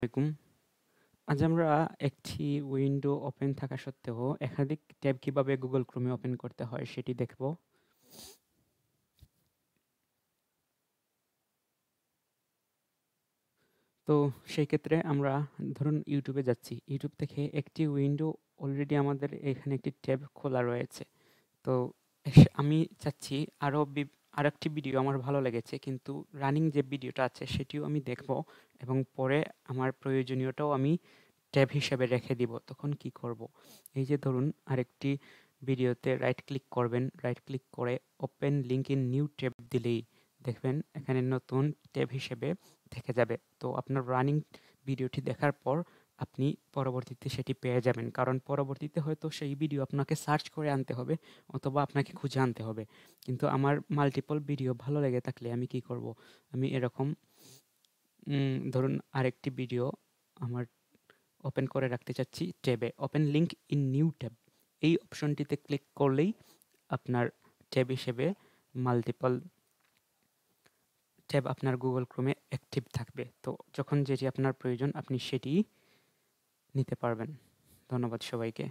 আসসালামু আলাইকুম। আজ আমরা একটি উইন্ডো ওপেন থাকা সত্ত্বেও একাধিক ট্যাব কিভাবে গুগল ক্রোমে ওপেন করতে হয় সেটি দেখব। তো সেই ক্ষেত্রে আমরা ধরুন ইউটিউবে যাচ্ছি। ইউটিউব থেকে একটি উইন্ডো অলরেডি আমাদের এখানে একটি ট্যাব খোলা রয়েছে। তো আমি চাচ্ছি আরেকটি ভিডিও আমার ভালো লেগেছে, কিন্তু রানিং যে ভিডিওটা আছে সেটিও আমি দেখব এবং পরে আমার প্রয়োজনীয়টাও আমি ট্যাব হিসেবে রেখে দিব। তখন কি করব? এই যে ধরুন আরেকটি ভিডিওতে রাইট ক্লিক করবেন, রাইট ক্লিক করে open link in new tab দিলেই দেখবেন এখানে নতুন ট্যাব হিসেবে থেকে যাবে। তো আপনার রানিং ভিডিওটি দেখার পর আপনি পরবর্তীতে সেটি পেয়ে যাবেন, কারণ পরবর্তীতে হয়তো সেই ভিডিও আপনাকে সার্চ করে আনতে হবে অথবা আপনাকে খুঁজে আনতে হবে। কিন্তু আমার মাল্টিপল ভিডিও ভালো লেগে থাকলে আমি কি করব? আমি এরকম ধরুন আরেকটি ভিডিও আমার ওপেন করে রাখতে চাচ্ছি ট্যাবে, open link in new tab এই অপশনটিতে ক্লিক করলেই আপনার ট্যাব হিসেবে মাল্টিপল ট্যাব আপনার গুগল ক্রোমে অ্যাক্টিভ থাকবে। তো যখন যেটি আপনার প্রয়োজন আপনি সেটি নিতে পারবেন। ধন্যবাদ সবাইকে।